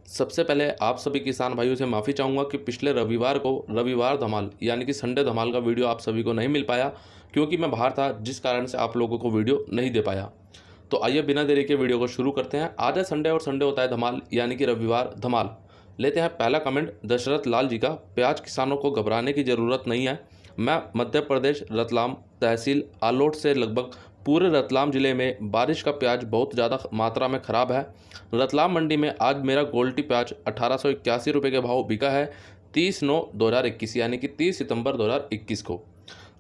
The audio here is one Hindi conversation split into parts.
सबसे पहले आप सभी किसान भाइयों से माफ़ी चाहूँगा कि पिछले रविवार को रविवार धमाल यानी कि संडे धमाल का वीडियो आप सभी को नहीं मिल पाया, क्योंकि मैं बाहर था, जिस कारण से आप लोगों को वीडियो नहीं दे पाया। तो आइए बिना देरी के वीडियो को शुरू करते हैं। आज है संडे और संडे होता है धमाल यानी कि रविवार धमाल। लेते हैं पहला कमेंट दशरथ लाल जी का। प्याज किसानों को घबराने की ज़रूरत नहीं है। मैं मध्य प्रदेश रतलाम तहसील आलोट से लगभग पूरे रतलाम ज़िले में बारिश का प्याज बहुत ज़्यादा मात्रा में ख़राब है। रतलाम मंडी में आज मेरा गोल्टी प्याज 1881 रुपये के भाव बिका है 30/9/2021 यानी कि 30 सितंबर 2021 को।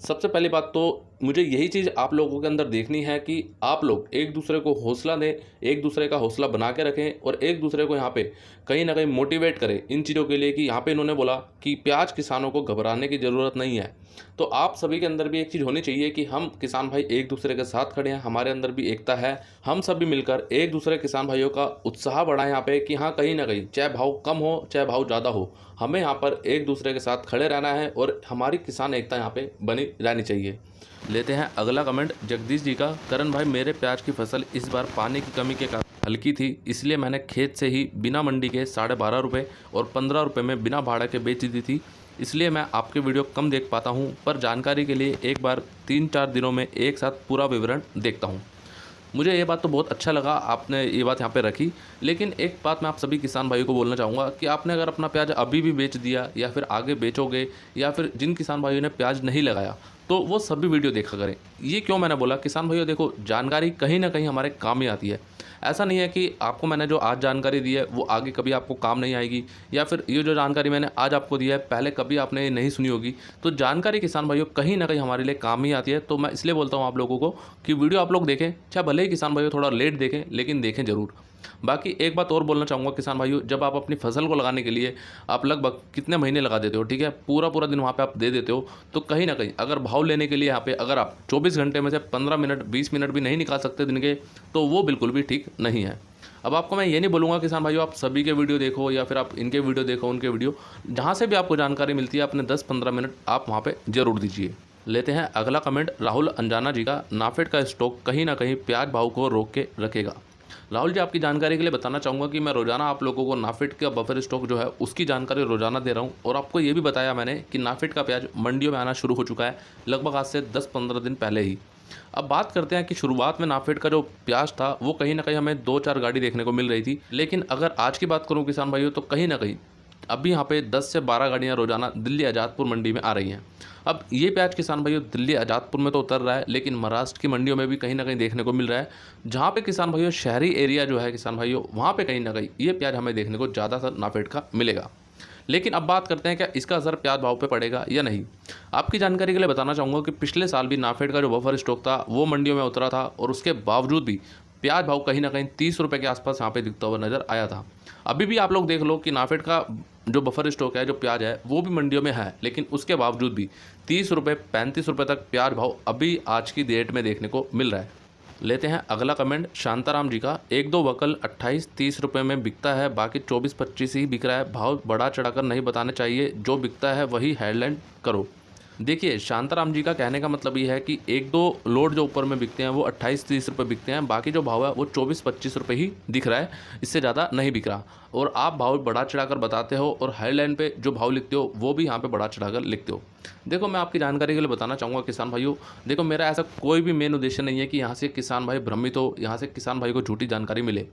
सबसे पहली बात तो मुझे यही चीज़ आप लोगों के अंदर देखनी है कि आप लोग एक दूसरे को हौसला दें, एक दूसरे का हौसला बना के रखें और एक दूसरे को यहाँ पे कहीं ना कहीं मोटिवेट करें इन चीज़ों के लिए कि यहाँ पे इन्होंने बोला कि प्याज किसानों को घबराने की ज़रूरत नहीं है। तो आप सभी के अंदर भी एक चीज़ होनी चाहिए कि हम किसान भाई एक दूसरे के साथ खड़े हैं, हमारे अंदर भी एकता है। हम सभी मिलकर एक दूसरे किसान भाइयों का उत्साह बढ़ाएं यहाँ पे कि हाँ कहीं ना कहीं चाहे भाव कम हो चाहे भाव ज़्यादा हो, हमें यहाँ पर एक दूसरे के साथ खड़े रहना है और हमारी किसान एकता यहाँ पे बनी रहनी चाहिए। लेते हैं अगला कमेंट जगदीश जी का। करण भाई, मेरे प्याज की फसल इस बार पानी की कमी के कारण हल्की थी, इसलिए मैंने खेत से ही बिना मंडी के 12.5 रुपये और 15 रुपये में बिना भाड़ा के बेच दी थी, इसलिए मैं आपके वीडियो कम देख पाता हूं, पर जानकारी के लिए एक बार 3-4 दिनों में एक साथ पूरा विवरण देखता हूं। मुझे ये बात तो बहुत अच्छा लगा आपने ये बात यहाँ पे रखी, लेकिन एक बात मैं आप सभी किसान भाइयों को बोलना चाहूँगा कि आपने अगर अपना प्याज अभी भी बेच दिया या फिर आगे बेचोगे, या फिर जिन किसान भाइयों ने प्याज नहीं लगाया तो वो सभी वीडियो देखा करें। ये क्यों मैंने बोला, किसान भाइयों देखो, जानकारी कहीं ना कहीं हमारे काम ही आती है। ऐसा नहीं है कि आपको मैंने जो आज जानकारी दी है वो आगे कभी आपको काम नहीं आएगी, या फिर ये जो जानकारी मैंने आज आपको दी है पहले कभी आपने ये नहीं सुनी होगी। तो जानकारी किसान भाइयों कहीं ना कहीं हमारे लिए काम ही आती है। तो मैं इसलिए बोलता हूँ आप लोगों को कि वीडियो आप लोग देखें, चाहे भले ही किसान भाइयों थोड़ा लेट देखें, लेकिन देखें ज़रूर। बाकी एक बात और बोलना चाहूँगा किसान भाइयों, जब आप अपनी फसल को लगाने के लिए आप लगभग कितने महीने लगा देते हो, ठीक है, पूरा पूरा दिन वहाँ पे आप दे देते हो, तो कहीं ना कहीं अगर भाव लेने के लिए यहाँ पे अगर आप 24 घंटे में से 15 मिनट 20 मिनट भी नहीं निकाल सकते दिन के, तो वो बिल्कुल भी ठीक नहीं है। अब आपको मैं ये नहीं बोलूँगा किसान भाइयों आप सभी के वीडियो देखो या फिर आप इनके वीडियो देखो, उनके वीडियो, जहाँ से भी आपको जानकारी मिलती है अपने 10-15 मिनट आप वहाँ पर ज़रूर दीजिए। लेते हैं अगला कमेंट राहुल अंजाना जी का। नाफेड का स्टॉक कहीं ना कहीं प्याज भाव को रोक के रखेगा। राहुल जी, आपकी जानकारी के लिए बताना चाहूँगा कि मैं रोज़ाना आप लोगों को नाफेड का बफर स्टॉक जो है उसकी जानकारी रोज़ाना दे रहा हूँ, और आपको ये भी बताया मैंने कि नाफेड का प्याज मंडियों में आना शुरू हो चुका है लगभग आज से 10-15 दिन पहले ही। अब बात करते हैं कि शुरुआत में नाफेड का जो प्याज था वो कहीं ना कहीं हमें 2-4 गाड़ी देखने को मिल रही थी, लेकिन अगर आज की बात करूँ किसान भाइयों तो कहीं ना कहीं अभी यहाँ पे 10 से 12 गाड़ियाँ रोज़ाना दिल्ली आज़ादपुर मंडी में आ रही हैं। अब ये प्याज किसान भाइयों दिल्ली आज़ादपुर में तो उतर रहा है, लेकिन महाराष्ट्र की मंडियों में भी कहीं ना कहीं देखने को मिल रहा है, जहाँ पे किसान भाइयों शहरी एरिया जो है किसान भाइयों, वहाँ पे कहीं ना कहीं ये प्याज हमें देखने को ज़्यादा सा नाफेड का मिलेगा। लेकिन अब बात करते हैं क्या इसका असर प्याज भाव पे पड़ेगा या नहीं। आपकी जानकारी के लिए बताना चाहूँगा कि पिछले साल भी नाफेड का जो बफर स्टॉक था वो मंडियों में उतरा था, और उसके बावजूद भी प्याज भाव कहीं ना कहीं 30 रुपये के आसपास यहाँ पे दिखता हुआ नज़र आया था। अभी भी आप लोग देख लो कि नाफेड का जो बफर स्टॉक है, जो प्याज है, वो भी मंडियों में है, लेकिन उसके बावजूद भी 30 रुपये 35 रुपये तक प्याज भाव अभी आज की डेट में देखने को मिल रहा है। लेते हैं अगला कमेंट शांताराम जी का। 1-2 वकल 28-30 रुपये में बिकता है, बाकी 24-25 ही बिक रहा है। भाव बढ़ा चढ़ाकर नहीं बताने चाहिए, जो बिकता है वही हेडलाइन करो। देखिए, शांताराम जी का कहने का मतलब ये है कि 1-2 लोड जो ऊपर में बिकते हैं वो 28-30 रुपये बिकते हैं, बाकी जो भाव है वो 24-25 रुपये ही दिख रहा है, इससे ज़्यादा नहीं बिक रहा। और आप भाव बढ़ा चढ़ाकर बताते हो और हेडलाइन पे जो भाव लिखते हो वो भी यहाँ पे बढ़ा चढ़ाकर लिखते हो। देखो, मैं आपकी जानकारी के लिए बताना चाहूँगा किसान भाइयों, देखो मेरा ऐसा कोई भी मेन उद्देश्य नहीं है कि यहाँ से किसान भाई भ्रमित हो, यहाँ से किसान भाई को झूठी जानकारी मिले।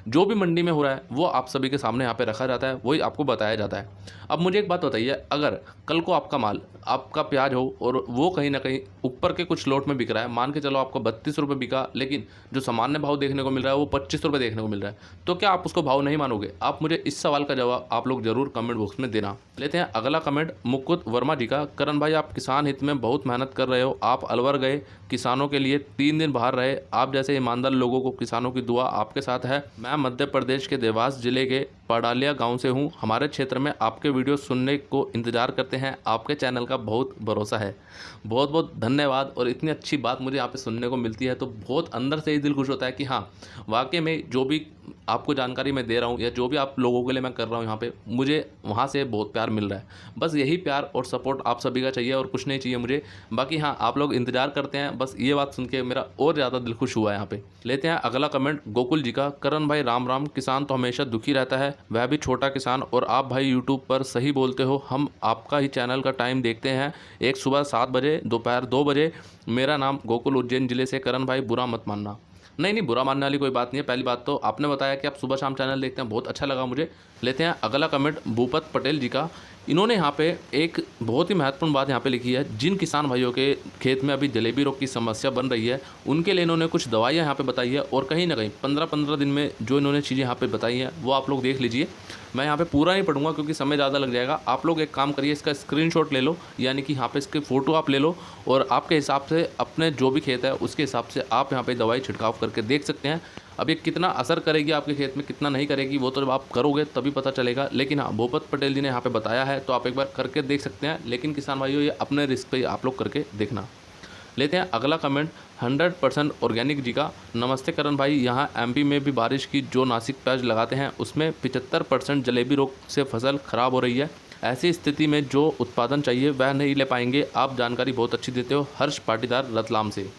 जो भी मंडी में हो रहा है वो आप सभी के सामने यहाँ पे रखा जाता है, वही आपको बताया जाता है। अब मुझे एक बात बताइए, अगर कल को आपका माल, आपका प्याज हो और वो कहीं ना कहीं ऊपर के कुछ लोट में बिक रहा है, मान के चलो आपको 32 रुपये बिका, लेकिन जो सामान्य भाव देखने को मिल रहा है वो 25 रुपये देखने को मिल रहा है, तो क्या आप उसको भाव नहीं मानोगे? आप मुझे इस सवाल का जवाब आप लोग जरूर कमेंट बॉक्स में देना। लेते हैं अगला कमेंट मुकुट वर्मा जी का। करण भाई, आप किसान हित में बहुत मेहनत कर रहे हो, आप अलवर गए, किसानों के लिए 3 दिन बाहर रहे, आप जैसे ईमानदार लोगों को किसानों की दुआ आपके साथ है। मैं मध्य प्रदेश के देवास जिले के पडालिया गांव से हूं, हमारे क्षेत्र में आपके वीडियो सुनने को इंतजार करते हैं, आपके चैनल का बहुत भरोसा है। बहुत बहुत धन्यवाद। और इतनी अच्छी बात मुझे यहाँ पे सुनने को मिलती है तो बहुत अंदर से ही दिल खुश होता है कि हाँ, वाकई में जो भी आपको जानकारी मैं दे रहा हूँ या जो भी आप लोगों के लिए मैं कर रहा हूँ यहाँ पे, मुझे वहाँ से बहुत प्यार प्यार मिल रहा है। बस यही प्यार और सपोर्ट आप सभी का चाहिए और कुछ नहीं चाहिए मुझे। बाकी हाँ, आप लोग इंतजार करते हैं, बस ये बात सुन के मेरा और ज़्यादा दिल खुश हुआ है। यहाँ पे लेते हैं अगला कमेंट गोकुल जी का। करण भाई राम राम, किसान तो हमेशा दुखी रहता है, वह भी छोटा किसान, और आप भाई यूट्यूब पर सही बोलते हो। हम आपका ही चैनल का टाइम देखते हैं, एक सुबह 7 बजे, दोपहर 2 बजे। मेरा नाम गोकुल, उज्जैन जिले से। करण भाई बुरा मत मानना। नहीं, बुरा मानने वाली कोई बात नहीं है। पहली बात तो आपने बताया कि आप सुबह शाम चैनल देखते हैं, बहुत अच्छा लगा मुझे। लेते हैं अगला कमेंट भूपत पटेल जी का। इन्होंने यहाँ पे एक बहुत ही महत्वपूर्ण बात यहाँ पे लिखी है। जिन किसान भाइयों के खेत में अभी जलेबी रोग की समस्या बन रही है, उनके लिए इन्होंने कुछ दवाइयाँ यहाँ पे बताई है, और कहीं ना कहीं 15-15 दिन में जो इन्होंने चीज़ें यहाँ पे बताई हैं वो आप लोग देख लीजिए। मैं यहाँ पे पूरा नहीं पढ़ूंगा क्योंकि समय ज़्यादा लग जाएगा। आप लोग एक काम करिए, इसका स्क्रीनशॉट ले लो, यानी कि यहाँ पे इसके फ़ोटो आप ले लो, और आपके हिसाब से अपने जो भी खेत है उसके हिसाब से आप यहाँ पे दवाई छिड़काव करके देख सकते हैं। अब ये कितना असर करेगी आपके खेत में, कितना नहीं करेगी, वो तो जब आप करोगे तभी पता चलेगा। लेकिन हाँ, भूपत पटेल जी ने यहाँ पे बताया है, तो आप एक बार करके देख सकते हैं। लेकिन किसान भाइयों, ये अपने रिस्क पे आप लोग करके देखना। लेते हैं अगला कमेंट 100% ऑर्गेनिक जी का। नमस्ते करण भाई, यहाँ एमपी में भी बारिश की जो नासिक प्याज लगाते हैं उसमें 75% जलेबी रोग से फसल खराब हो रही है। ऐसी स्थिति में जो उत्पादन चाहिए वह नहीं ले पाएंगे। आप जानकारी बहुत अच्छी देते हो। हर्ष पाटीदार रतलाम से।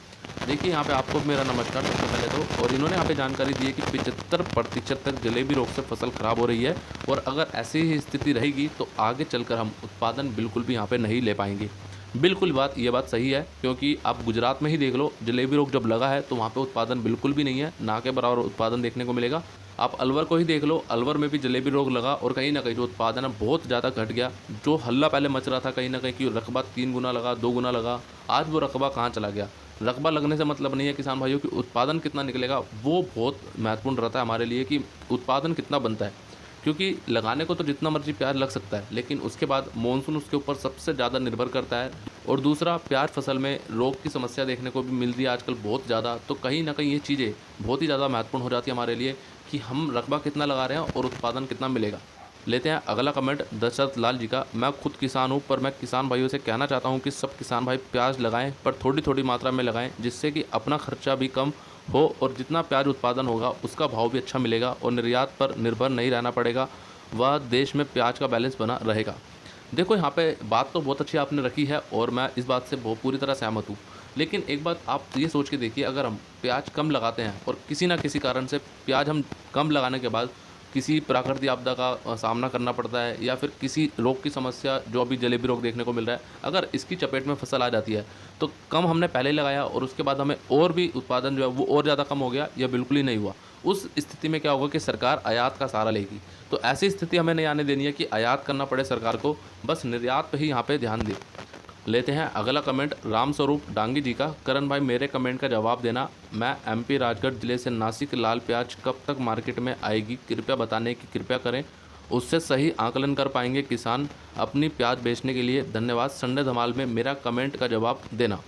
देखिए यहाँ पे आपको मेरा नमस्कार सबसे पहले तो। और इन्होंने यहाँ पे जानकारी दी है कि 75% तक जलेबी रोग से फसल खराब हो रही है, और अगर ऐसी ही स्थिति रहेगी तो आगे चलकर हम उत्पादन बिल्कुल भी यहाँ पे नहीं ले पाएंगे। बिल्कुल ये बात सही है, क्योंकि आप गुजरात में ही देख लो, जलेबी रोग जब लगा है तो वहाँ पे उत्पादन बिल्कुल भी नहीं है, ना के बराबर उत्पादन देखने को मिलेगा। आप अलवर को ही देख लो, अलवर में भी जलेबी रोग लगा, और कहीं ना कहीं जो उत्पादन है बहुत ज़्यादा घट गया। जो हल्ला पहले मच रहा था कहीं ना कहीं कि रकबा 3 गुना लगा, 2 गुना लगा, आज वो रकबा कहाँ चला गया। रकबा लगने से मतलब नहीं है किसान भाइयों कि उत्पादन कितना निकलेगा, वो बहुत महत्वपूर्ण रहता है हमारे लिए कि उत्पादन कितना बनता है। क्योंकि लगाने को तो जितना मर्जी प्याज लग सकता है, लेकिन उसके बाद मॉनसून उसके ऊपर सबसे ज़्यादा निर्भर करता है। और दूसरा, प्याज फसल में रोग की समस्या देखने को भी मिल रही है आजकल बहुत ज़्यादा। तो कहीं ना कहीं ये चीज़ें बहुत ही ज़्यादा महत्वपूर्ण हो जाती है हमारे लिए कि हम रकबा कितना लगा रहे हैं और उत्पादन कितना मिलेगा। लेते हैं अगला कमेंट दशरथ लाल जी का। मैं खुद किसान हूं, पर मैं किसान भाइयों से कहना चाहता हूं कि सब किसान भाई प्याज लगाएं, पर थोड़ी थोड़ी मात्रा में लगाएं, जिससे कि अपना खर्चा भी कम हो और जितना प्याज उत्पादन होगा उसका भाव भी अच्छा मिलेगा, और निर्यात पर निर्भर नहीं रहना पड़ेगा। वह देश में प्याज का बैलेंस बना रहेगा। देखो यहाँ पे बात तो बहुत अच्छी आपने रखी है, और मैं इस बात से बहुत पूरी तरह सहमत हूँ। लेकिन एक बात आप ये सोच के देखिए, अगर हम प्याज कम लगाते हैं और किसी ना किसी कारण से प्याज हम कम लगाने के बाद किसी प्राकृतिक आपदा का सामना करना पड़ता है, या फिर किसी रोग की समस्या जो अभी जलेबी रोग देखने को मिल रहा है, अगर इसकी चपेट में फसल आ जाती है, तो कम हमने पहले लगाया और उसके बाद हमें और भी उत्पादन जो है वो और ज़्यादा कम हो गया या बिल्कुल ही नहीं हुआ, उस स्थिति में क्या होगा कि सरकार आयात का सहारा लेगी। तो ऐसी स्थिति हमें नहीं आने देनी है कि आयात करना पड़े सरकार को, बस निर्यात पर ही यहाँ पर ध्यान दे। लेते हैं अगला कमेंट रामस्वरूप डांगी जी का। करण भाई, मेरे कमेंट का जवाब देना। मैं एमपी राजगढ़ जिले से नासिक। लाल प्याज कब तक मार्केट में आएगी, कृपया बताने की कृपया करें, उससे सही आकलन कर पाएंगे किसान अपनी प्याज बेचने के लिए। धन्यवाद। संडे धमाल में मेरा कमेंट का जवाब देना।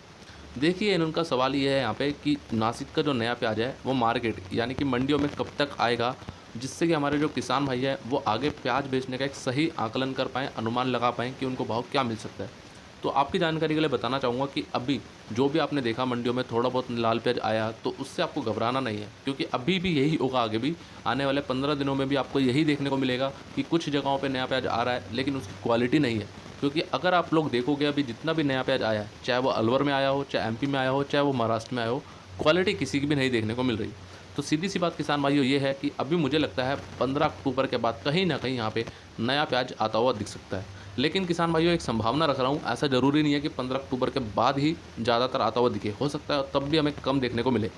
देखिए इनका सवाल ये है यहाँ पे कि नासिक का जो नया प्याज है वो मार्केट यानी कि मंडियों में कब तक आएगा, जिससे कि हमारे जो किसान भाई है वो आगे प्याज बेचने का एक सही आकलन कर पाएँ, अनुमान लगा पाएँ कि उनको भाव क्या मिल सकता है। तो आपकी जानकारी के लिए बताना चाहूँगा कि अभी जो भी आपने देखा मंडियों में थोड़ा बहुत लाल प्याज आया, तो उससे आपको घबराना नहीं है, क्योंकि अभी भी यही होगा। आगे भी आने वाले 15 दिनों में भी आपको यही देखने को मिलेगा कि कुछ जगहों पे नया प्याज आ रहा है, लेकिन उसकी क्वालिटी नहीं है। क्योंकि अगर आप लोग देखोगे अभी जितना भी नया प्याज आया है, चाहे वो अलवर में आया हो, चाहे एमपी में आया हो, चाहे वो महाराष्ट्र में आया हो, क्वालिटी किसी की भी नहीं देखने को मिल रही। तो सीधी सी बात किसान भाइयों ये है कि अभी मुझे लगता है 15 अक्टूबर के बाद कहीं ना कहीं यहाँ पे नया प्याज आता हुआ दिख सकता है। लेकिन किसान भाइयों एक संभावना रख रहा हूँ, ऐसा ज़रूरी नहीं है कि 15 अक्टूबर के बाद ही ज़्यादातर आता हुआ दिखे, हो सकता है तब भी हमें कम देखने को मिले,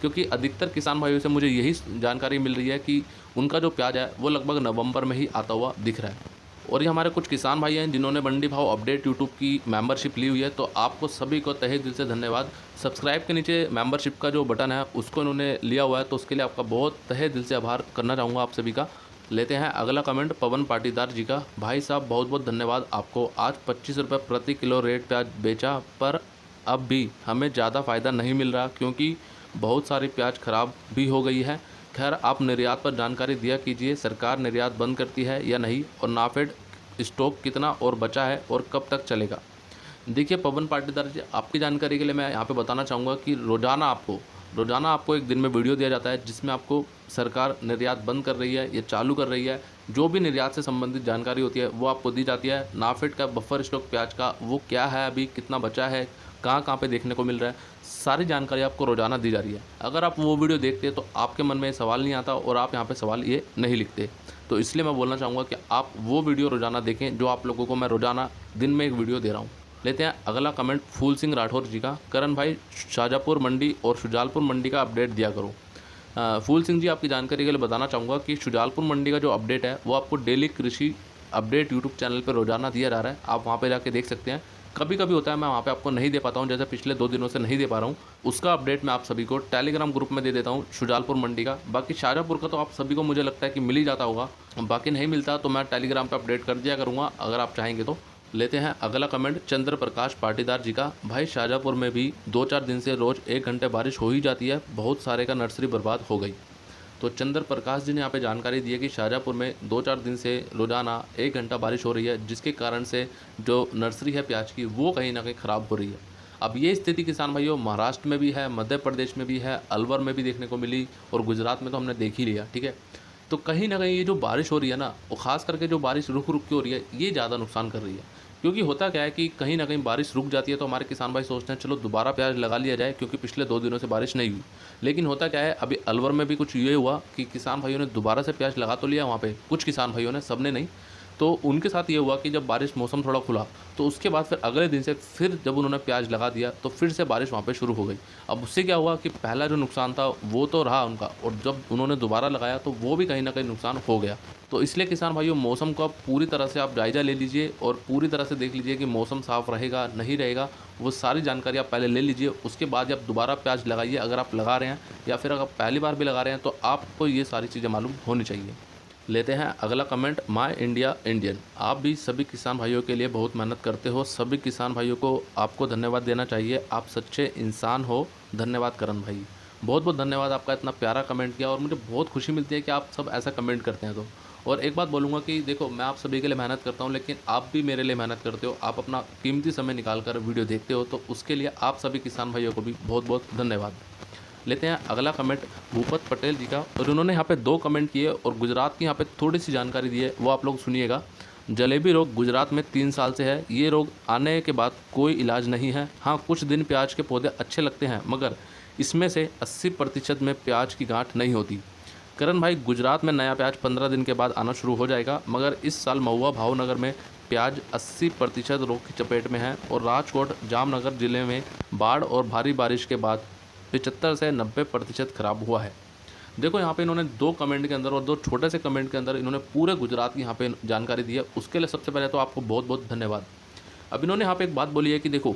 क्योंकि अधिकतर किसान भाइयों से मुझे यही जानकारी मिल रही है कि उनका जो प्याज है वो लगभग नवंबर में ही आता हुआ दिख रहा है। और ये हमारे कुछ किसान भाई हैं जिन्होंने मंडी भाव अपडेट यूट्यूब की मेंबरशिप ली हुई है, तो आपको सभी को तहे दिल से धन्यवाद। सब्सक्राइब के नीचे मेंबरशिप का जो बटन है उसको इन्होंने लिया हुआ है, तो उसके लिए आपका बहुत तहे दिल से आभार करना चाहूँगा आप सभी का। लेते हैं अगला कमेंट पवन पाटीदार जी का। भाई साहब बहुत बहुत धन्यवाद आपको। आज 25 रुपये प्रति किलो रेट प्याज बेचा, पर अब भी हमें ज़्यादा फ़ायदा नहीं मिल रहा, क्योंकि बहुत सारी प्याज खराब भी हो गई है। खैर आप निर्यात पर जानकारी दिया कीजिए, सरकार निर्यात बंद करती है या नहीं, और नाफेड स्टॉक कितना और बचा है और कब तक चलेगा। देखिए पवन पाटीदार जी, आपकी जानकारी के लिए मैं यहाँ पे बताना चाहूँगा कि रोज़ाना आपको रोज़ाना आपको एक दिन में वीडियो दिया जाता है जिसमें आपको सरकार निर्यात बंद कर रही है या चालू कर रही है, जो भी निर्यात से संबंधित जानकारी होती है वो आपको दी जाती है। नाफेड का बफर स्टॉक प्याज का वो क्या है, अभी कितना बचा है, कहाँ कहाँ पे देखने को मिल रहा है, सारी जानकारी आपको रोज़ाना दी जा रही है। अगर आप वो वीडियो देखते तो आपके मन में सवाल नहीं आता और आप यहाँ पे सवाल ये नहीं लिखते। तो इसलिए मैं बोलना चाहूँगा कि आप वो वीडियो रोज़ाना देखें जो आप लोगों को मैं रोज़ाना दिन में एक वीडियो दे रहा हूँ। लेते हैं अगला कमेंट फूल सिंह राठौर जी का। करण भाई, शाजापुर मंडी और शुजालपुर मंडी का अपडेट दिया करो। फूल सिंह जी, आपकी जानकारी के लिए बताना चाहूँगा कि शुजालपुर मंडी का जो अपडेट है वो आपको डेली कृषि अपडेट यूट्यूब चैनल पर रोज़ाना दिया जा रहा है। आप वहाँ पे जाके देख सकते हैं। कभी कभी होता है मैं वहाँ पे आपको नहीं दे पाता हूँ, जैसे पिछले 2 दिनों से नहीं दे पा रहा हूँ। उसका अपडेट मैं आप सभी को टेलीग्राम ग्रुप में दे देता हूँ शुजालपुर मंडी का। बाकी शाजापुर का तो आप सभी को मुझे लगता है कि मिल ही जाता होगा, बाकी नहीं मिलता तो मैं टेलीग्राम पर अपडेट कर दिया करूँगा अगर आप चाहेंगे तो। लेते हैं अगला कमेंट चंद्र प्रकाश पाटीदार जी का। भाई, शाजापुर में भी 2-4 दिन से रोज़ 1 घंटे बारिश हो ही जाती है, बहुत सारे का नर्सरी बर्बाद हो गई। तो चंद्र प्रकाश जी ने यहाँ पे जानकारी दी है कि शाजापुर में 2-4 दिन से रोज़ाना 1 घंटा बारिश हो रही है, जिसके कारण से जो नर्सरी है प्याज की वो कहीं ना कहीं ख़राब हो रही है। अब ये स्थिति किसान भाइयों महाराष्ट्र में भी है, मध्य प्रदेश में भी है, अलवर में भी देखने को मिली और गुजरात में तो हमने देख ही लिया। ठीक है, तो कहीं ना कहीं ये जो बारिश हो रही है ना, वो ख़ास करके जो बारिश रुक रुक के हो रही है ये ज़्यादा नुकसान कर रही है। क्योंकि होता क्या है कि कहीं ना कहीं बारिश रुक जाती है तो हमारे किसान भाई सोचते हैं चलो दोबारा प्याज लगा लिया जाए, क्योंकि पिछले 2 दिनों से बारिश नहीं हुई। लेकिन होता क्या है, अभी अलवर में भी कुछ ये हुआ कि किसान भाइयों ने दोबारा से प्याज लगा तो लिया वहाँ पे, कुछ किसान भाइयों ने, सबने नहीं। तो उनके साथ ये हुआ कि जब बारिश मौसम थोड़ा खुला तो उसके बाद फिर अगले दिन से फिर जब उन्होंने प्याज लगा दिया तो फिर से बारिश वहाँ पे शुरू हो गई। अब उससे क्या हुआ कि पहला जो नुकसान था वो तो रहा उनका, और जब उन्होंने दोबारा लगाया तो वो भी कहीं ना कहीं नुकसान हो गया। तो इसलिए किसान भाइयों मौसम का पूरी तरह से आप जायज़ा ले लीजिए और पूरी तरह से देख लीजिए कि मौसम साफ़ रहेगा नहीं रहेगा, वो सारी जानकारी आप पहले ले लीजिए। उसके बाद जब दोबारा प्याज लगाइए, अगर आप लगा रहे हैं या फिर अगर पहली बार भी लगा रहे हैं तो आपको ये सारी चीज़ें मालूम होनी चाहिए। लेते हैं अगला कमेंट माय इंडिया इंडियन। आप भी सभी किसान भाइयों के लिए बहुत मेहनत करते हो, सभी किसान भाइयों को आपको धन्यवाद देना चाहिए, आप सच्चे इंसान हो। धन्यवाद करण भाई, बहुत बहुत धन्यवाद, आपका इतना प्यारा कमेंट किया और मुझे बहुत खुशी मिलती है कि आप सब ऐसा कमेंट करते हैं। तो और एक बात बोलूँगा कि देखो, मैं आप सभी के लिए मेहनत करता हूँ, लेकिन आप भी मेरे लिए मेहनत करते हो, आप अपना कीमती समय निकाल कर वीडियो देखते हो, तो उसके लिए आप सभी किसान भाइयों को भी बहुत बहुत धन्यवाद। लेते हैं अगला कमेंट भूपत पटेल जी का, और उन्होंने यहाँ पे 2 कमेंट किए और गुजरात की यहाँ पे थोड़ी सी जानकारी दी है, वो आप लोग सुनिएगा। जलेबी रोग गुजरात में 3 साल से है, ये रोग आने के बाद कोई इलाज नहीं है। हाँ, कुछ दिन प्याज के पौधे अच्छे लगते हैं, मगर इसमें से 80% में प्याज की गांठ नहीं होती। करण भाई, गुजरात में नया प्याज 15 दिन के बाद आना शुरू हो जाएगा, मगर इस साल महुआ भावनगर में प्याज 80% रोग की चपेट में है, और राजकोट जामनगर जिले में बाढ़ और भारी बारिश के बाद 75 से 90% खराब हुआ है। देखो, यहाँ पे इन्होंने 2 कमेंट के अंदर और 2 छोटे से कमेंट के अंदर इन्होंने पूरे गुजरात की यहाँ पे जानकारी दी है, उसके लिए सबसे पहले तो आपको बहुत बहुत धन्यवाद। अब इन्होंने यहाँ पे एक बात बोली है कि देखो,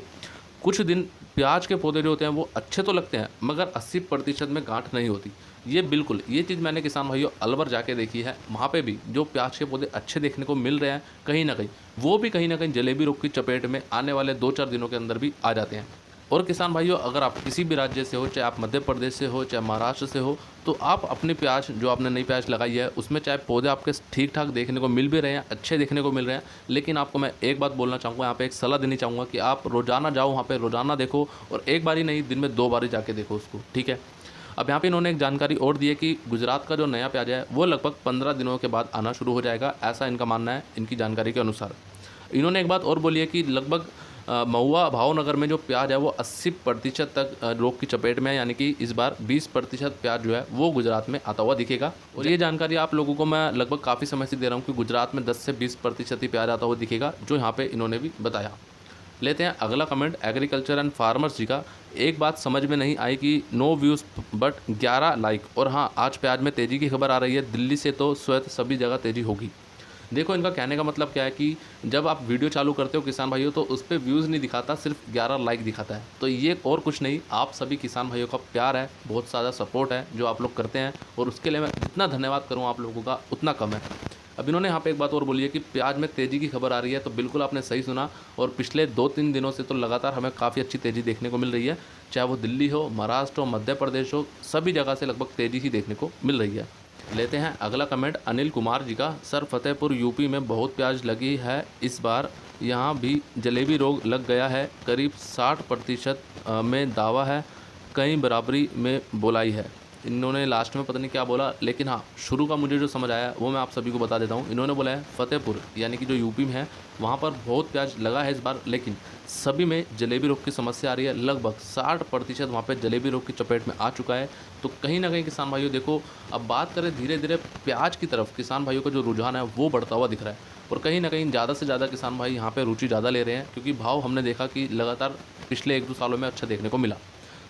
कुछ दिन प्याज के पौधे जो होते हैं वो अच्छे तो लगते हैं, मगर 80% में गांठ नहीं होती। ये बिल्कुल, ये चीज़ मैंने किसान भाइयों अलवर जाके देखी है, वहाँ पे भी जो प्याज के पौधे अच्छे देखने को मिल रहे हैं, कहीं ना कहीं वो भी कहीं ना कहीं जलेबी रोग की चपेट में आने वाले 2-4 दिनों के अंदर भी आ जाते हैं। और किसान भाइयों, अगर आप किसी भी राज्य से हो, चाहे आप मध्य प्रदेश से हो, चाहे महाराष्ट्र से हो, तो आप अपनी प्याज जो आपने नई प्याज लगाई है उसमें चाहे पौधे आपके ठीक ठाक देखने को मिल भी रहे हैं, अच्छे देखने को मिल रहे हैं, लेकिन आपको मैं एक बात बोलना चाहूँगा, यहाँ पे एक सलाह देनी चाहूँगा कि आप रोज़ाना जाओ वहाँ पे, रोज़ाना देखो, और एक बार ही नहीं, दिन में 2 बार ही जाके देखो उसको। ठीक है। अब यहाँ पे इन्होंने एक जानकारी और दी है कि गुजरात का जो नया प्याज है वो लगभग 15 दिनों के बाद आना शुरू हो जाएगा, ऐसा इनका मानना है, इनकी जानकारी के अनुसार। इन्होंने एक बात और बोली है कि लगभग महुआ भावनगर में जो प्याज है वो 80% तक रोग की चपेट में है, यानी कि इस बार 20% प्याज जो है वो गुजरात में आता हुआ दिखेगा। और ये जानकारी आप लोगों को मैं लगभग काफ़ी समय से दे रहा हूँ कि गुजरात में 10 से 20% ही प्याज आता हुआ दिखेगा, जो यहाँ पे इन्होंने भी बताया। लेते हैं अगला कमेंट एग्रीकल्चर एंड फार्मर्स जी का। एक बात समझ में नहीं आई कि नो व्यूज़ बट 11 लाइक, और हाँ, आज प्याज में तेज़ी की खबर आ रही है, दिल्ली से तो स्वयं सभी जगह तेज़ी होगी। देखो, इनका कहने का मतलब क्या है कि जब आप वीडियो चालू करते हो किसान भाइयों, तो उस पर व्यूज़ नहीं दिखाता, सिर्फ 11 लाइक दिखाता है। तो ये और कुछ नहीं, आप सभी किसान भाइयों का प्यार है, बहुत ज़्यादा सपोर्ट है जो आप लोग करते हैं, और उसके लिए मैं जितना धन्यवाद करूँ आप लोगों का उतना कम है। अब इन्होंने यहाँ पे एक बात और बोली है कि प्याज में तेज़ी की खबर आ रही है, तो बिल्कुल आपने सही सुना, और पिछले 2-3 दिनों से तो लगातार हमें काफ़ी अच्छी तेज़ी देखने को मिल रही है, चाहे वो दिल्ली हो, महाराष्ट्र हो, मध्य प्रदेश हो, सभी जगह से लगभग तेज़ी ही देखने को मिल रही है। लेते हैं अगला कमेंट अनिल कुमार जी का। सर, फतेहपुर यूपी में बहुत प्याज लगी है इस बार, यहाँ भी जलेबी रोग लग गया है, करीब 60% में दावा है, कई बराबरी में बोलाई है। इन्होंने लास्ट में पता नहीं क्या बोला, लेकिन हाँ शुरू का मुझे जो समझ आया वो मैं आप सभी को बता देता हूँ। इन्होंने बोला है फतेहपुर यानी कि जो यूपी में है वहाँ पर बहुत प्याज लगा है इस बार, लेकिन सभी में जलेबी रोग की समस्या आ रही है। लगभग 60% वहाँ पे जलेबी रोग की चपेट में आ चुका है। तो कहीं ना कहीं किसान भाइयों देखो, अब बात करें धीरे धीरे प्याज की तरफ, किसान भाइयों का जो रुझान है वो बढ़ता हुआ दिख रहा है। और कहीं ना कहीं ज़्यादा से ज़्यादा किसान भाई यहाँ पे रुचि ज़्यादा ले रहे हैं, क्योंकि भाव हमने देखा कि लगातार पिछले 1-2 सालों में अच्छा देखने को मिला।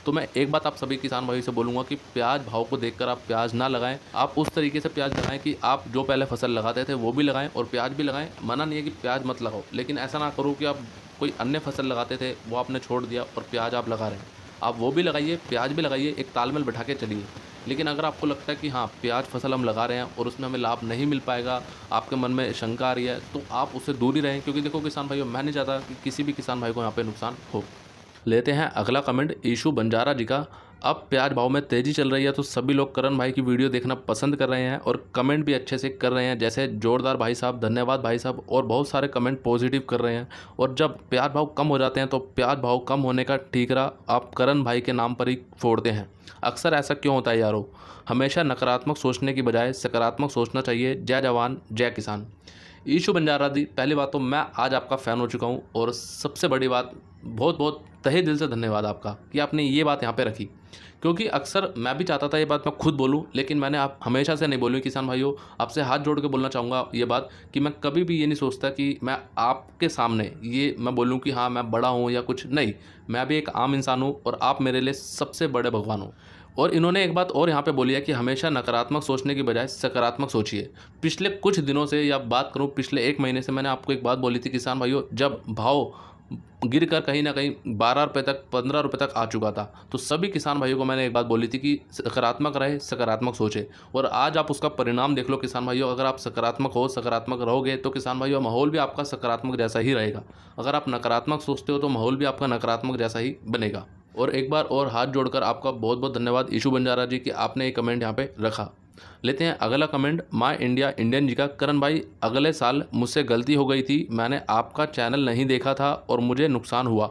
तो मैं एक बात आप सभी किसान भाई से बोलूँगा कि प्याज भाव को देखकर आप प्याज ना लगाएं। आप उस तरीके से प्याज लगाएं कि आप जो पहले फसल लगाते थे वो भी लगाएं और प्याज भी लगाएं। मना नहीं है कि प्याज मत लगाओ, लेकिन ऐसा ना करो कि आप कोई अन्य फसल लगाते थे वो आपने छोड़ दिया और प्याज आप लगा रहे हैं। आप वो भी लगाइए, प्याज भी लगाइए, एक तालमेल बैठा के चलिए। लेकिन अगर आपको लगता है कि हाँ प्याज फसल हम लगा रहे हैं और उसमें हमें लाभ नहीं मिल पाएगा, आपके मन में शंका आ रही है, तो आप उससे दूर ही रहें। क्योंकि देखो किसान भाइयों, मैं नहीं चाहता कि किसी भी किसान भाई को यहाँ पे नुकसान हो। लेते हैं अगला कमेंट ईशू बंजारा जी का। अब प्याज भाव में तेज़ी चल रही है तो सभी लोग करण भाई की वीडियो देखना पसंद कर रहे हैं और कमेंट भी अच्छे से कर रहे हैं, जैसे जोरदार भाई साहब, धन्यवाद भाई साहब, और बहुत सारे कमेंट पॉजिटिव कर रहे हैं। और जब प्याज भाव कम हो जाते हैं तो प्याज भाव कम होने का ठीकरा आप करण भाई के नाम पर ही फोड़ते हैं। अक्सर ऐसा क्यों होता है यारो? हमेशा नकारात्मक सोचने की बजाय सकारात्मक सोचना चाहिए। जय जवान जय किसान। ईशू बंजारा दी, पहली बात तो मैं आज आपका फ़ैन हो चुका हूँ, और सबसे बड़ी बात बहुत बहुत तहे दिल से धन्यवाद आपका कि आपने ये बात यहाँ पे रखी। क्योंकि अक्सर मैं भी चाहता था ये बात मैं खुद बोलूँ, लेकिन मैंने आप हमेशा से नहीं बोली। किसान भाइयों, आपसे हाथ जोड़ के बोलना चाहूँगा ये बात कि मैं कभी भी ये नहीं सोचता कि मैं आपके सामने ये मैं बोलूँ कि हाँ मैं बड़ा हूँ या कुछ नहीं। मैं भी एक आम इंसान हूँ और आप मेरे लिए सबसे बड़े भगवान हो। और इन्होंने एक बात और यहाँ पे बोली है कि हमेशा नकारात्मक सोचने की बजाय सकारात्मक सोचिए। पिछले कुछ दिनों से, या बात करूँ पिछले 1 महीने से, मैंने आपको एक बात बोली थी किसान भाइयों, जब भाव गिर कर कहीं ना कहीं 12 रुपये तक, 15 रुपये तक आ चुका था, तो सभी किसान भाइयों को मैंने एक बात बोली थी कि सकारात्मक रहे, सकारात्मक सोचे। और आज आप उसका परिणाम देख लो किसान भाइयों। अगर आप सकारात्मक हो, सकारात्मक रहोगे तो किसान भाइयों माहौल भी आपका सकारात्मक जैसा ही रहेगा। अगर आप नकारात्मक सोचते हो तो माहौल भी आपका नकारात्मक जैसा ही बनेगा। और एक बार और हाथ जोड़कर आपका बहुत बहुत धन्यवाद ईशू बंजारा जी कि आपने ये कमेंट यहाँ पे रखा। लेते हैं अगला कमेंट माय इंडिया इंडियन जी का। करण भाई, अगले साल मुझसे गलती हो गई थी, मैंने आपका चैनल नहीं देखा था और मुझे नुकसान हुआ,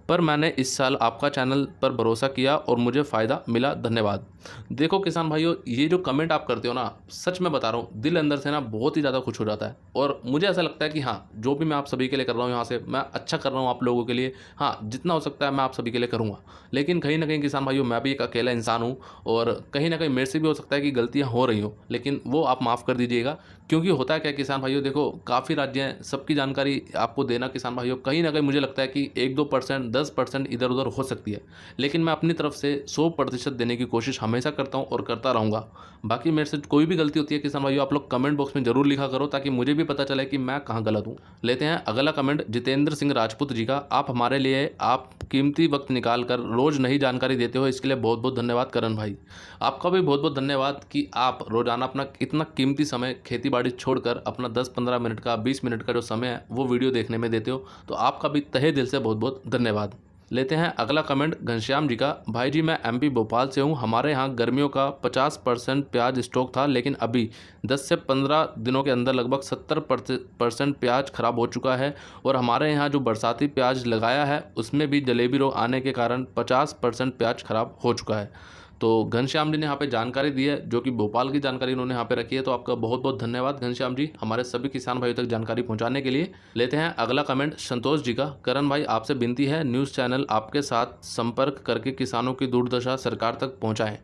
पर मैंने इस साल आपका चैनल पर भरोसा किया और मुझे फ़ायदा मिला, धन्यवाद। देखो किसान भाइयों, ये जो कमेंट आप करते हो ना, सच में बता रहा हूँ, दिल अंदर से ना बहुत ही ज़्यादा खुश हो जाता है। और मुझे ऐसा लगता है कि हाँ, जो भी मैं आप सभी के लिए कर रहा हूँ यहाँ से, मैं अच्छा कर रहा हूँ आप लोगों के लिए। हाँ, जितना हो सकता है मैं आप सभी के लिए करूँगा। लेकिन कहीं ना कहीं किसान भाइयों, मैं भी एक अकेला इंसान हूँ और कहीं ना कहीं मेरे से भी हो सकता है कि गलतियाँ हो रही हों, लेकिन वो आप माफ़ कर दीजिएगा। क्योंकि होता है क्या किसान भाइयों, देखो काफ़ी राज्य हैं, सबकी जानकारी आपको देना किसान भाइयों, कहीं ना कहीं मुझे लगता है कि 1-2%, 10% इधर उधर हो सकती है। लेकिन मैं अपनी तरफ से 100% देने की कोशिश हमेशा करता हूँ और करता रहूँगा। बाकी मेरे से कोई भी गलती होती है किसान भाइयों, आप लोग कमेंट बॉक्स में ज़रूर लिखा करो, ताकि मुझे भी पता चले कि मैं कहाँ गलत हूँ। लेते हैं अगला कमेंट जितेंद्र सिंह राजपूत जी का। आप हमारे लिए आप कीमती वक्त निकाल कर रोज़ नई जानकारी देते हो, इसके लिए बहुत बहुत धन्यवाद करण भाई। आपका भी बहुत बहुत धन्यवाद कि आप रोज़ाना अपना इतना कीमती समय खेती बाड़ी छोड़कर अपना 10-15 मिनट का, 20 मिनट का जो समय है वो वीडियो देखने में देते हो। तो आपका भी तहे दिल से बहुत बहुत धन्यवाद। लेते हैं अगला कमेंट घनश्याम जी का। भाई जी, मैं एमपी भोपाल से हूँ। हमारे यहाँ गर्मियों का 50% प्याज स्टॉक था, लेकिन अभी 10 से 15 दिनों के अंदर लगभग 70% प्याज खराब हो चुका है। और हमारे यहाँ जो बरसाती प्याज लगाया है उसमें भी जलेबी रोग आने के कारण 50% प्याज खराब हो चुका है। तो घनश्याम जी ने यहाँ पे जानकारी दी है, जो कि भोपाल की जानकारी उन्होंने यहाँ पे रखी है। तो आपका बहुत बहुत धन्यवाद घनश्याम जी, हमारे सभी किसान भाइयों तक जानकारी पहुँचाने के लिए। लेते हैं अगला कमेंट संतोष जी का। करण भाई, आपसे विनती है, न्यूज़ चैनल आपके साथ संपर्क करके किसानों की दुर्दशा सरकार तक पहुँचाएँ।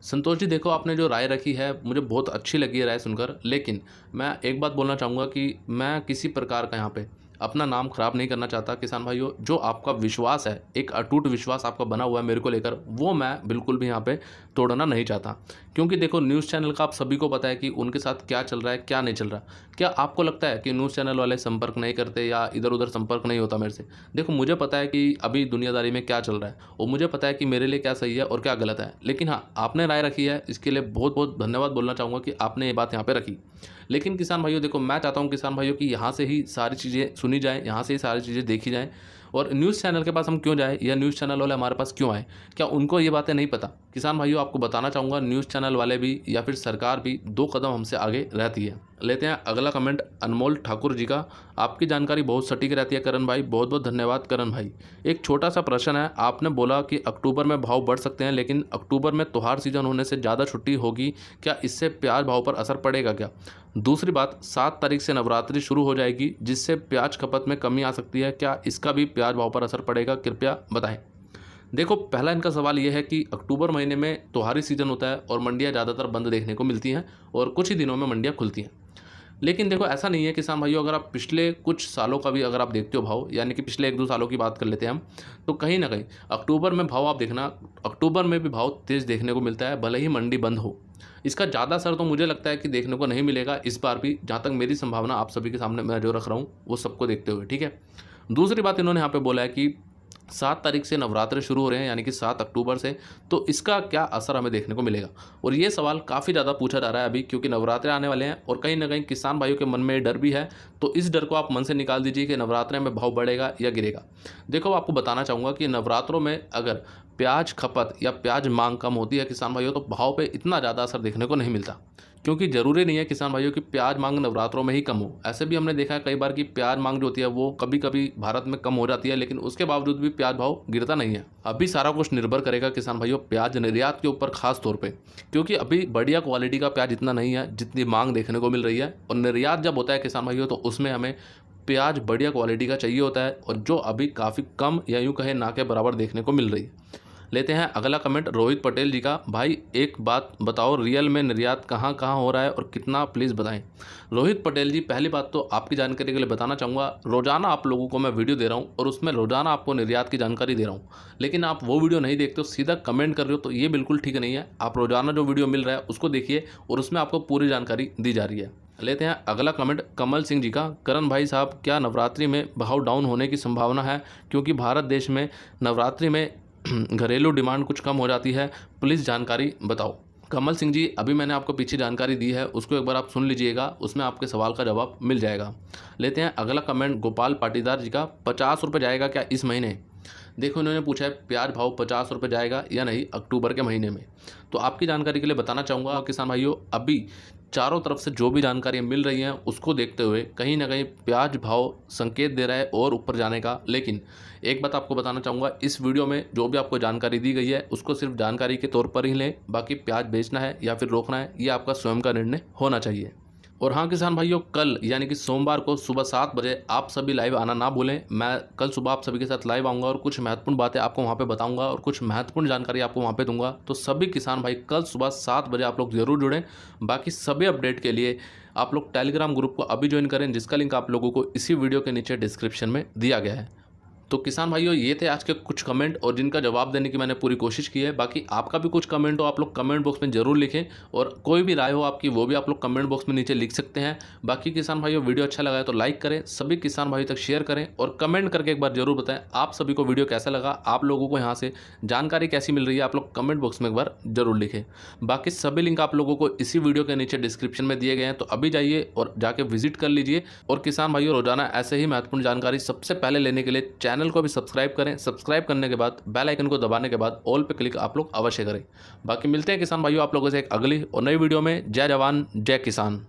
संतोष जी, देखो आपने जो राय रखी है मुझे बहुत अच्छी लगी है राय सुनकर, लेकिन मैं एक बात बोलना चाहूँगा कि मैं किसी प्रकार का यहाँ पे अपना नाम खराब नहीं करना चाहता। किसान भाइयों, जो आपका विश्वास है, एक अटूट विश्वास आपका बना हुआ है मेरे को लेकर, वो मैं बिल्कुल भी यहाँ पे तोड़ना नहीं चाहता। क्योंकि देखो न्यूज़ चैनल का आप सभी को पता है कि उनके साथ क्या चल रहा है, क्या नहीं चल रहा। क्या आपको लगता है कि न्यूज़ चैनल वाले संपर्क नहीं करते या इधर उधर संपर्क नहीं होता मेरे से? देखो मुझे पता है कि अभी दुनियादारी में क्या चल रहा है और मुझे पता है कि मेरे लिए क्या सही है और क्या गलत है। लेकिन हाँ, आपने राय रखी है, इसके लिए बहुत बहुत धन्यवाद बोलना चाहूँगा कि आपने ये बात यहाँ पर रखी। लेकिन किसान भाइयों देखो, मैं चाहता हूँ किसान भाइयों कि यहाँ से ही सारी चीज़ें सुनी जाएँ, यहाँ से ही सारी चीज़ें देखी जाएँ। और न्यूज़ चैनल के पास हम क्यों जाएँ या न्यूज़ चैनल वाले हमारे पास क्यों आए? क्या उनको ये बातें नहीं पता किसान भाइयों आपको बताना चाहूँगा न्यूज़ चैनल वाले भी या फिर सरकार भी 2 कदम हमसे आगे रहती है। लेते हैं अगला कमेंट अनमोल ठाकुर जी का। आपकी जानकारी बहुत सटीक रहती है करण भाई, बहुत बहुत धन्यवाद करण भाई। एक छोटा सा प्रश्न है, आपने बोला कि अक्टूबर में भाव बढ़ सकते हैं, लेकिन अक्टूबर में त्योहार सीजन होने से ज़्यादा छुट्टी होगी, क्या इससे प्याज भाव पर असर पड़ेगा क्या? दूसरी बात, 7 तारीख से नवरात्रि शुरू हो जाएगी जिससे प्याज खपत में कमी आ सकती है, क्या इसका भी प्याज भाव पर असर पड़ेगा? कृपया बताएं। देखो, पहला इनका सवाल ये है कि अक्टूबर महीने में त्योहारी सीजन होता है और मंडियां ज़्यादातर बंद देखने को मिलती हैं और कुछ ही दिनों में मंडियां खुलती हैं। लेकिन देखो, ऐसा नहीं है किसान भाइयों, अगर आप पिछले कुछ सालों का भी अगर आप देखते हो भाव, यानी कि पिछले 1-2 सालों की बात कर लेते हैं हम, तो कहीं ना कहीं अक्टूबर में भाव आप देखना, अक्टूबर में भी भाव तेज़ देखने को मिलता है, भले ही मंडी बंद हो। इसका ज़्यादा असर तो मुझे लगता है कि देखने को नहीं मिलेगा इस बार भी, जहाँ तक मेरी संभावना आप सभी के सामने मैं जो रख रहा हूँ वो सबको देखते हुए, ठीक है। दूसरी बात इन्होंने यहाँ पे बोला है कि 7 तारीख से नवरात्रे शुरू हो रहे हैं, यानी कि 7 अक्टूबर से, तो इसका क्या असर हमें देखने को मिलेगा? और ये सवाल काफ़ी ज़्यादा पूछा जा रहा है अभी, क्योंकि नवरात्रे आने वाले हैं और कहीं ना कहीं किसान भाइयों के मन में डर भी है। तो इस डर को आप मन से निकाल दीजिए कि नवरात्रे में भाव बढ़ेगा या गिरेगा। देखो, आपको बताना चाहूँगा कि नवरात्रों में अगर प्याज खपत या प्याज मांग कम होती है किसान भाइयों, तो भाव पे इतना ज़्यादा असर देखने को नहीं मिलता, क्योंकि ज़रूरी नहीं है किसान भाइयों की प्याज मांग नवरात्रों में ही कम हो। ऐसे भी हमने देखा है कई बार कि प्याज मांग जो होती है वो कभी कभी भारत में कम हो जाती है, लेकिन उसके बावजूद भी प्याज भाव गिरता नहीं है। अभी सारा कुछ निर्भर करेगा किसान भाइयों प्याज निर्यात के ऊपर खास तौर पे, क्योंकि अभी बढ़िया क्वालिटी का प्याज इतना नहीं है जितनी मांग देखने को मिल रही है। और निर्यात जब होता है किसान भाइयों, तो उसमें हमें प्याज बढ़िया क्वालिटी का चाहिए होता है, और जो अभी काफ़ी कम या यूँ कहें ना के बराबर देखने को मिल रही है। लेते हैं अगला कमेंट रोहित पटेल जी का। भाई एक बात बताओ, रियल में निर्यात कहाँ कहाँ हो रहा है और कितना, प्लीज़ बताएं। रोहित पटेल जी, पहली बात तो आपकी जानकारी के लिए बताना चाहूँगा, रोज़ाना आप लोगों को मैं वीडियो दे रहा हूँ और उसमें रोज़ाना आपको निर्यात की जानकारी दे रहा हूँ, लेकिन आप वो वीडियो नहीं देखते हो, सीधा कमेंट कर रहे हो, तो ये बिल्कुल ठीक नहीं है। आप रोज़ाना जो वीडियो मिल रहा है उसको देखिए और उसमें आपको पूरी जानकारी दी जा रही है। लेते हैं अगला कमेंट कमल सिंह जी का। करण भाई साहब, क्या नवरात्रि में भाव डाउन होने की संभावना है? क्योंकि भारत देश में नवरात्रि में घरेलू डिमांड कुछ कम हो जाती है, प्लीज़ जानकारी बताओ। कमल सिंह जी, अभी मैंने आपको पीछे जानकारी दी है, उसको एक बार आप सुन लीजिएगा, उसमें आपके सवाल का जवाब मिल जाएगा। लेते हैं अगला कमेंट गोपाल पाटीदार जी का। 50 रुपये जाएगा क्या इस महीने? देखो, इन्होंने पूछा है प्याज भाव 50 रुपये जाएगा या नहीं अक्टूबर के महीने में। तो आपकी जानकारी के लिए बताना चाहूँगा किसान भाइयों, अभी चारों तरफ से जो भी जानकारी मिल रही हैं उसको देखते हुए कहीं ना कहीं प्याज भाव संकेत दे रहा है और ऊपर जाने का। लेकिन एक बात आपको बताना चाहूँगा, इस वीडियो में जो भी आपको जानकारी दी गई है उसको सिर्फ जानकारी के तौर पर ही लें, बाकी प्याज बेचना है या फिर रोकना है ये आपका स्वयं का निर्णय होना चाहिए। और हाँ किसान भाइयों, कल यानी कि सोमवार को सुबह 7 बजे आप सभी लाइव आना ना भूलें। मैं कल सुबह आप सभी के साथ लाइव आऊँगा और कुछ महत्वपूर्ण बातें आपको वहाँ पे बताऊँगा और कुछ महत्वपूर्ण जानकारी आपको वहाँ पे दूंगा। तो सभी किसान भाई कल सुबह 7 बजे आप लोग ज़रूर जुड़ें। बाकी सभी अपडेट के लिए आप लोग टेलीग्राम ग्रुप को अभी ज्वाइन करें, जिसका लिंक आप लोगों को इसी वीडियो के नीचे डिस्क्रिप्शन में दिया गया है। तो किसान भाइयों, ये थे आज के कुछ कमेंट और जिनका जवाब देने की मैंने पूरी कोशिश की है। बाकी आपका भी कुछ कमेंट हो आप लोग कमेंट बॉक्स में ज़रूर लिखें, और कोई भी राय हो आपकी वो भी आप लोग कमेंट बॉक्स में नीचे लिख सकते हैं। बाकी किसान भाइयों, वीडियो अच्छा लगा है तो लाइक करें, सभी किसान भाइयों तक शेयर करें और कमेंट करके एक बार जरूर बताएं आप सभी को वीडियो कैसा लगा, आप लोगों को यहाँ से जानकारी कैसी मिल रही है, आप लोग कमेंट बॉक्स में एक बार जरूर लिखें। बाकी सभी लिंक आप लोगों को इसी वीडियो के नीचे डिस्क्रिप्शन में दिए गए हैं, तो अभी जाइए और जाके विजिट कर लीजिए। और किसान भाइयों, रोजाना ऐसे ही महत्वपूर्ण जानकारी सबसे पहले लेने के लिए चैनल को भी सब्सक्राइब करें। सब्सक्राइब करने के बाद बेल आइकन को दबाने के बाद ऑल पे क्लिक आप लोग अवश्य करें। बाकी मिलते हैं किसान भाइयों आप लोगों से एक अगली और नई वीडियो में। जय जवान जय किसान।